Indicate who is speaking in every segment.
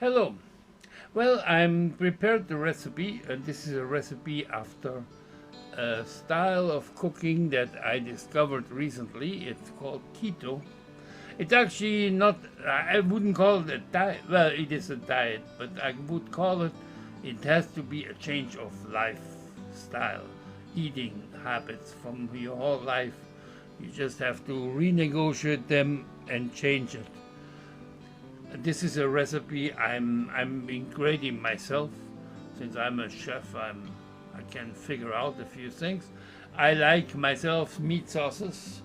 Speaker 1: Hello. Well, I'm prepared the recipe, and this is a recipe after a style of cooking that I discovered recently. It's called keto. It's actually not, I wouldn't call it a diet. Well, it is a diet, but I would call it, it has to be a change of lifestyle, eating habits from your whole life. You just have to renegotiate them and change it. This is a recipe I'm integrating myself. Since I'm a chef, I can figure out a few things. I like myself meat sauces.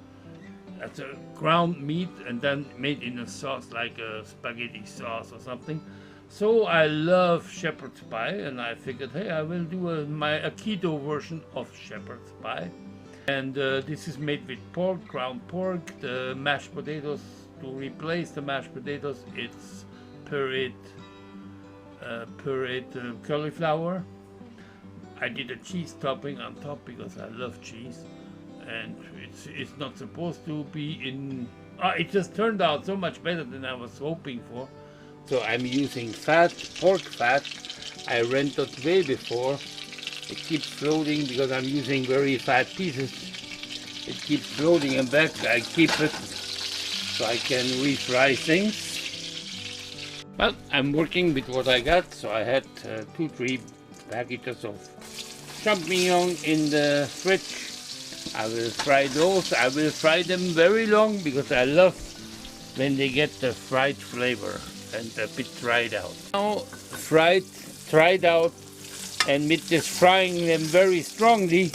Speaker 1: That's a ground meat and then made in a sauce like a spaghetti sauce or something. So I love shepherd's pie, and I figured, hey, I will do a keto version of shepherd's pie. And this is made with pork, ground pork, the mashed potatoes. To replace the mashed potatoes, it's pureed cauliflower. I did a cheese topping on top because I love cheese, and it's not supposed to be in. It just turned out so much better than I was hoping for. So I'm using fat, pork fat. I rendered way before. It keeps floating because I'm using very fat pieces. It keeps floating and back. I keep it so I can refry things. Well, I'm working with what I got, so I had 2-3 packages of champignon in the fridge. I will fry those. I will fry them very long because I love when they get the fried flavor and a bit dried out. Now fried, dried out, and with this frying them very strongly,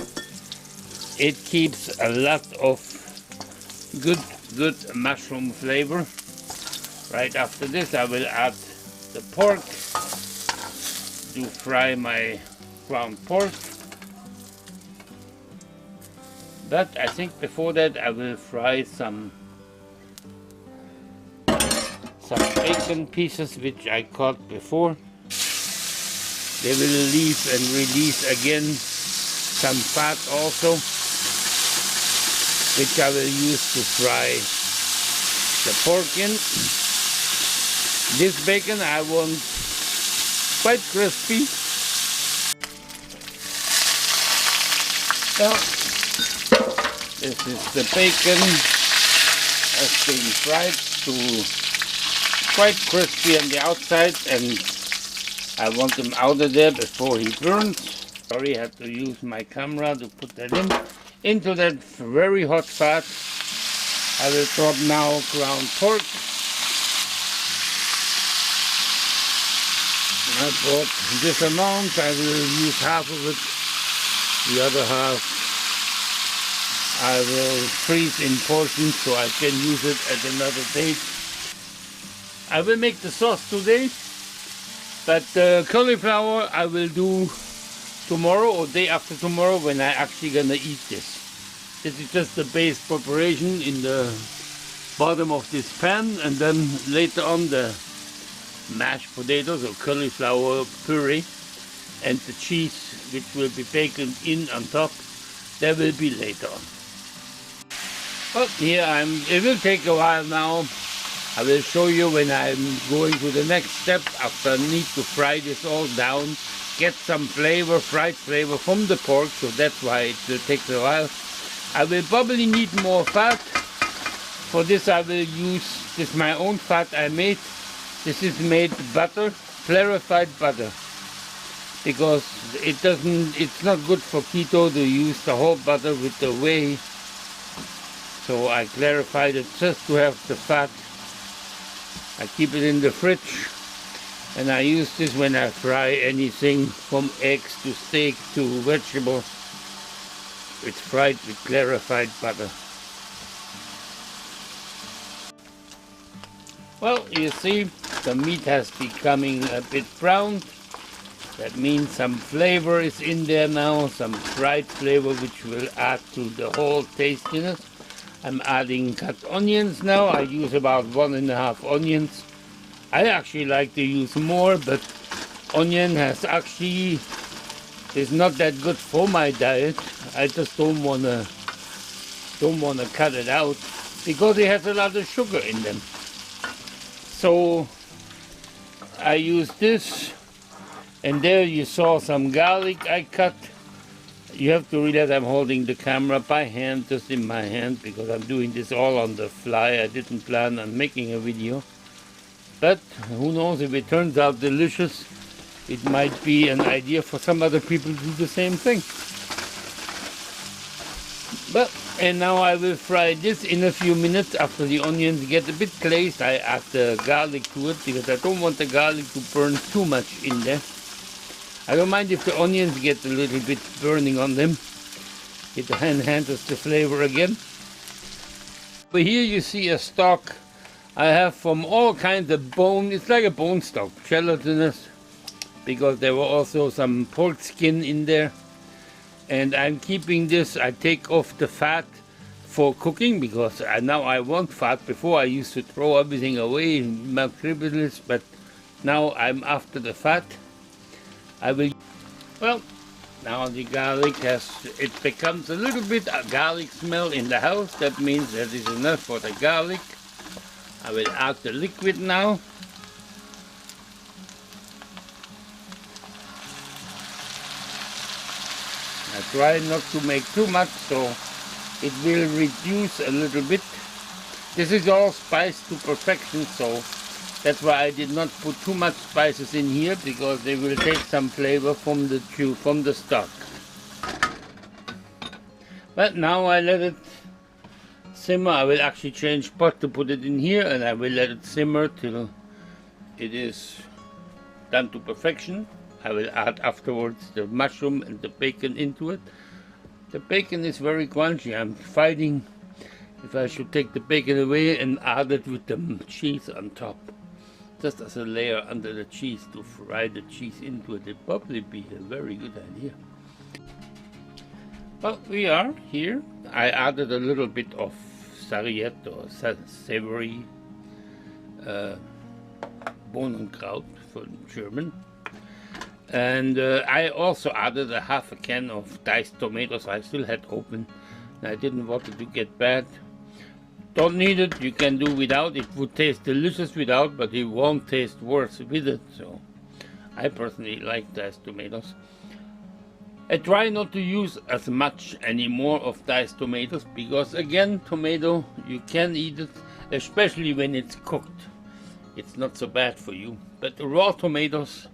Speaker 1: it keeps a lot of good mushroom flavor. Right after this I will add the pork to fry my ground pork. But I think before that I will fry some bacon pieces which I caught before. They will leave and release again some fat also, which I will use to fry the pork in. This bacon I want quite crispy. Well, this is the bacon has been fried to quite crispy on the outside, and I want him out of there before he burns. Sorry, I had to use my camera to put that in. Into that very hot fat, I will drop now ground pork. I bought this amount. I will use half of it. The other half I will freeze in portions so I can use it at another date. I will make the sauce today, but the cauliflower I will do tomorrow or day after tomorrow when I actually gonna eat this. This is just the base preparation in the bottom of this pan, and then later on the mashed potatoes or cauliflower puree and the cheese which will be baked in on top. That will be later on. Well, here it will take a while now. I will show you when I'm going to the next step after I need to fry this all down, get some flavor, fried flavor from the pork, so that's why it will take a while. I will probably need more fat. For this I will use this my own fat I made. This is made butter, clarified butter, because it's not good for keto to use the whole butter with the whey. So I clarified it just to have the fat. I keep it in the fridge, and I use this when I fry anything from eggs to steak to vegetables. It's fried with clarified butter. Well, you see, the meat has becoming a bit brown. That means some flavor is in there now, some fried flavor which will add to the whole tastiness. I'm adding cut onions now. I use about 1.5 onions. I actually like to use more, but onion is not that good for my diet. I just don't wanna cut it out because it has a lot of sugar in them. So I use this, and there you saw some garlic I cut. You have to realize I'm holding the camera by hand, just in my hand, because I'm doing this all on the fly. I didn't plan on making a video. But who knows, if it turns out delicious, it might be an idea for some other people to do the same thing. And now I will fry this in a few minutes. After the onions get a bit glazed, I add the garlic to it, because I don't want the garlic to burn too much in there. I don't mind if the onions get a little bit burning on them. It enhances the flavor again. But here you see a stock I have from all kinds of bone. It's like a bone stock, gelatinous, because there were also some pork skin in there. And I'm keeping this. I take off the fat for cooking, because now I want fat. Before I used to throw everything away in my privileges, but now I'm after the fat. Well, now the garlic it becomes a little bit a garlic smell in the house. That means that is enough for the garlic. I will add the liquid now. I try not to make too much, so it will reduce a little bit. This is all spiced to perfection, so that's why I did not put too much spices in here, because they will take some flavor from the stock. But now I let it simmer. I will actually change pot to put it in here, and I will let it simmer till it is done to perfection. I will add afterwards the mushroom and the bacon into it. The bacon is very crunchy. I'm fighting if I should take the bacon away and add it with the cheese on top, just as a layer under the cheese to fry the cheese into it. It'd probably be a very good idea. Well, we are here. I added a little bit of Sarriette or savory Bohnenkraut for German. And I also added a half a can of diced tomatoes I still had open. I didn't want it to get bad. Don't need it, you can do without. It would taste delicious without, but it won't taste worse with it. So I personally like diced tomatoes. I try not to use as much anymore of diced tomatoes, because again, tomato, you can eat it, especially when it's cooked. It's not so bad for you. But the raw tomatoes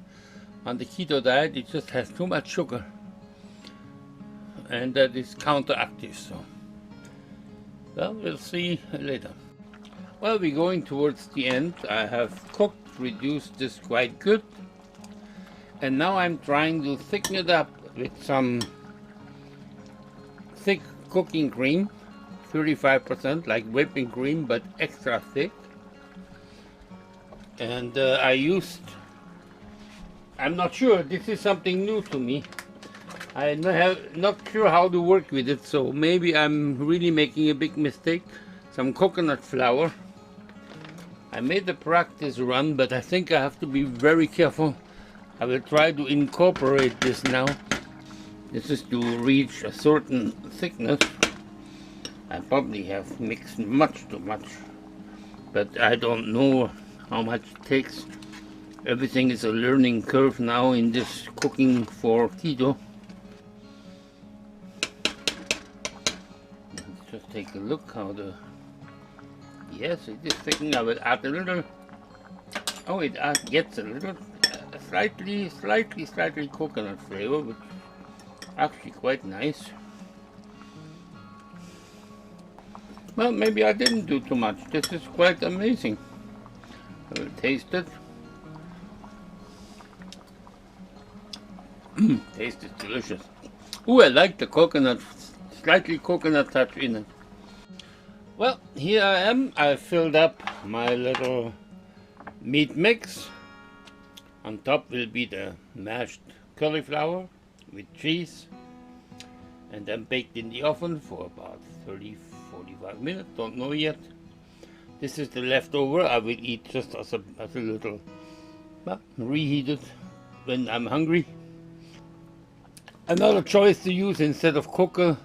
Speaker 1: on the keto diet, it just has too much sugar, and that is counteractive. So, well, we'll see later. Well, we're going towards the end. I have reduced this quite good, and now I'm trying to thicken it up with some thick cooking cream, 35%, like whipping cream, but extra thick. And I'm not sure, this is something new to me. I'm not sure how to work with it, so maybe I'm really making a big mistake. Some coconut flour. I made a practice run, but I think I have to be very careful. I will try to incorporate this now. This is to reach a certain thickness. I probably have mixed much too much, but I don't know how much it takes. Everything is a learning curve now in this cooking for keto. Let's just take a look how yes, it is thickening. I will add a little, it gets a little, slightly coconut flavor, which is actually quite nice. Well, maybe I didn't do too much. This is quite amazing. I will taste it. Taste is delicious. Ooh, I like the coconut, slightly coconut touch in it. Well, here I am. I filled up my little meat mix. On top will be the mashed cauliflower with cheese, and then baked in the oven for about 30-45 minutes. Don't know yet. This is the leftover. I will eat just as a little, reheated when I'm hungry. Another choice to use instead of coconut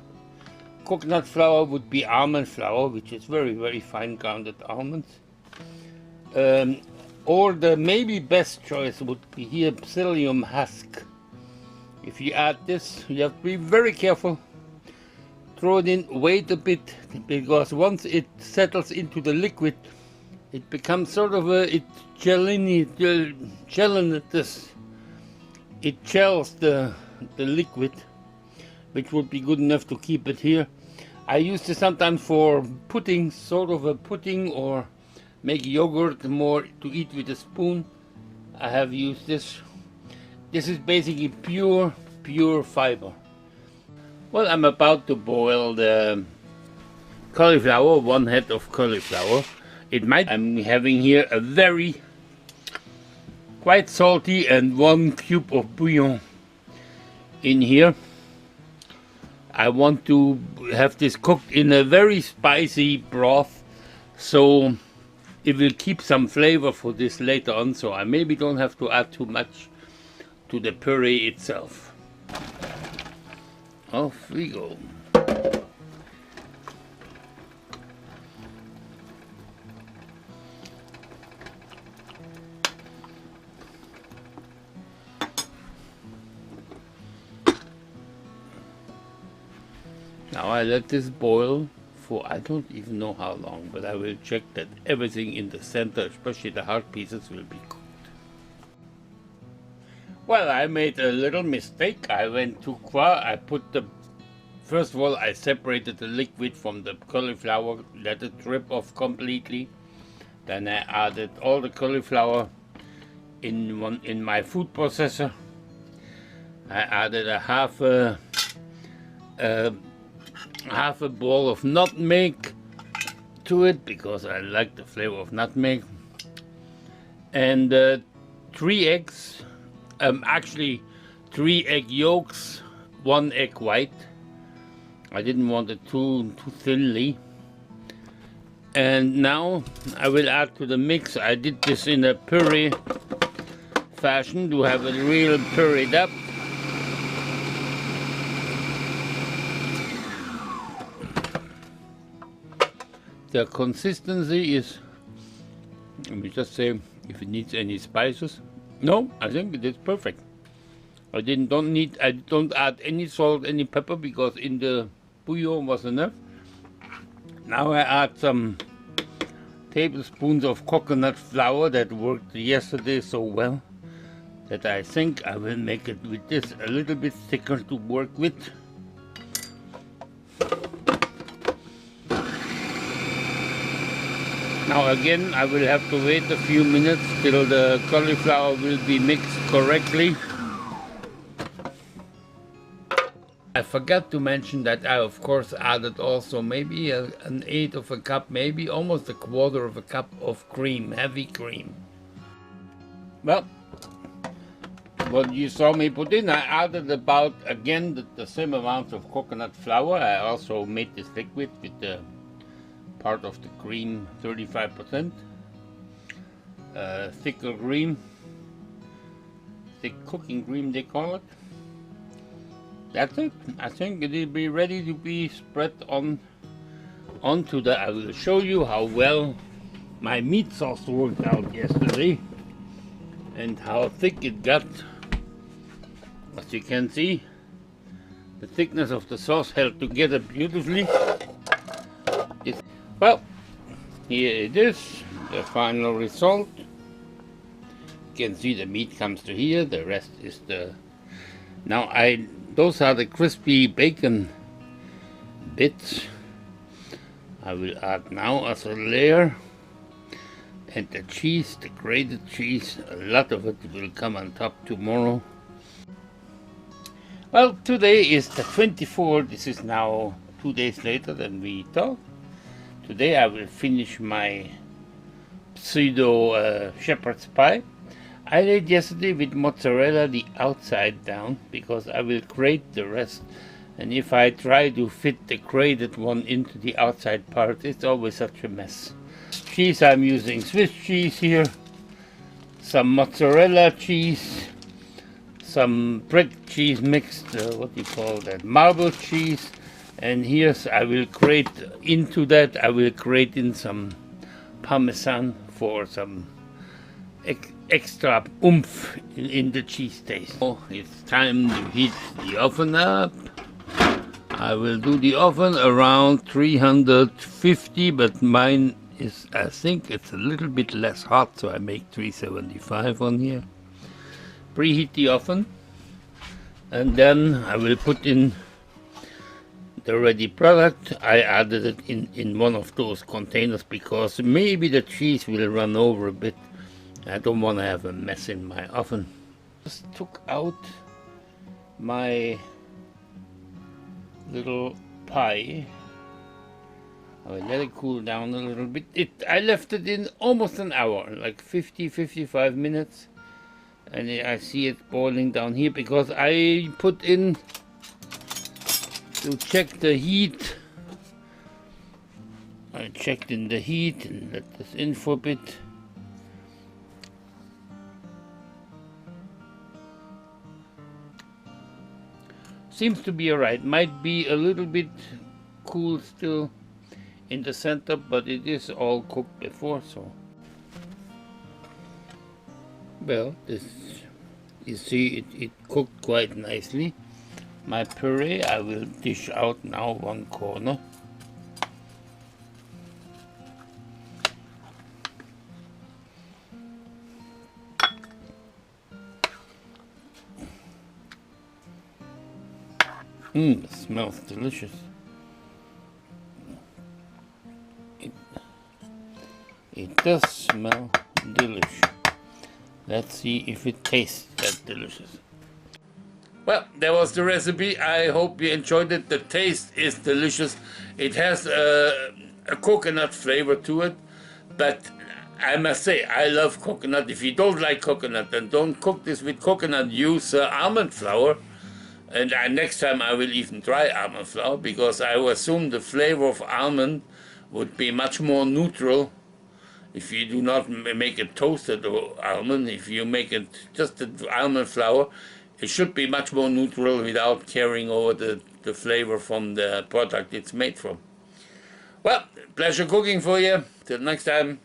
Speaker 1: flour would be almond flour, which is very, very fine grounded almonds. Or the maybe best choice would be here psyllium husk. If you add this, you have to be very careful. Throw it in, wait a bit, because once it settles into the liquid, it becomes sort of a, it gels the liquid, which would be good enough to keep it here. I use this sometimes for pudding, sort of a pudding, or make yogurt more to eat with a spoon. I have used this. This is basically pure fiber. Well, I'm about to boil the cauliflower, 1 head of cauliflower. I'm having here a very quite salty and 1 cube of bouillon in here. I want to have this cooked in a very spicy broth, so it will keep some flavor for this later on, so I maybe don't have to add too much to the puree itself. Off we go. Now I let this boil for I don't even know how long, but I will check that everything in the center, especially the hard pieces, will be cooked. Well, I made a little mistake. I went too far. First of all, I separated the liquid from the cauliflower, let it drip off completely. Then I added all the cauliflower in my food processor. I added a half a ball of nutmeg to it because I like the flavor of nutmeg, and 3 eggs. Actually 3 egg yolks, 1 egg white. I didn't want it too thinly. And now I will add to the mix. I did this in a puree fashion to have it real pureed up. The consistency is, let me just say if it needs any spices. No, I think it is perfect. I don't add any salt, any pepper, because in the bouillon was enough. Now I add some tablespoons of coconut flour that worked yesterday so well that I think I will make it with this a little bit thicker to work with. Now again, I will have to wait a few minutes till the cauliflower will be mixed correctly. I forgot to mention that I of course added also maybe an 1/8 of a cup, maybe almost a 1/4 of a cup of cream, heavy cream. Well, what you saw me put in, I added about, again, the same amount of coconut flour. I also made this liquid with the part of the cream, 35%. Thicker cream, thick cooking cream they call it. That's it. I think it will be ready to be spread onto the. I will show you how well my meat sauce worked out yesterday and how thick it got. As you can see, the thickness of the sauce held together beautifully. Well, here it is, the final result. You can see the meat comes to here, the rest is the... Now those are the crispy bacon bits. I will add now as a layer. And the cheese, the grated cheese, a lot of it will come on top tomorrow. Well, today is the 24th. This is now 2 days later than we thought. Today I will finish my pseudo shepherd's pie. I did yesterday with mozzarella the outside down because I will grate the rest, and if I try to fit the grated one into the outside part, it's always such a mess. Cheese, I'm using Swiss cheese here, some mozzarella cheese, some brick cheese mixed, what do you call that, marble cheese. And here's, I will grate into that, I will grate in some Parmesan for some extra oomph in the cheese taste. Oh, it's time to heat the oven up. I will do the oven around 350, but mine is, I think it's a little bit less hot, so I make 375 on here. Preheat the oven, and then I will put in the ready product. I added it in one of those containers because maybe the cheese will run over a bit. I don't want to have a mess in my oven. Just took out my little pie. I will let it cool down a little bit. I left it in almost an hour, like 50-55 minutes. And I see it boiling down here because I put in to check the heat. I checked in the heat and let this in for a bit. Seems to be alright. Might be a little bit cool still in the center, but it is all cooked before, so. Well, this, you see, it cooked quite nicely. My puree I will dish out now one corner. It smells delicious. It does smell delicious. Let's see if it tastes that delicious. Well, that was the recipe. I hope you enjoyed it. The taste is delicious. It has a coconut flavor to it, but I must say, I love coconut. If you don't like coconut, then don't cook this with coconut. Use almond flour. And next time I will even try almond flour, because I assume the flavor of almond would be much more neutral if you do not make it toasted almond. If you make it just the almond flour, it should be much more neutral without carrying over the flavor from the product it's made from. Well, pleasure cooking for you. Till next time.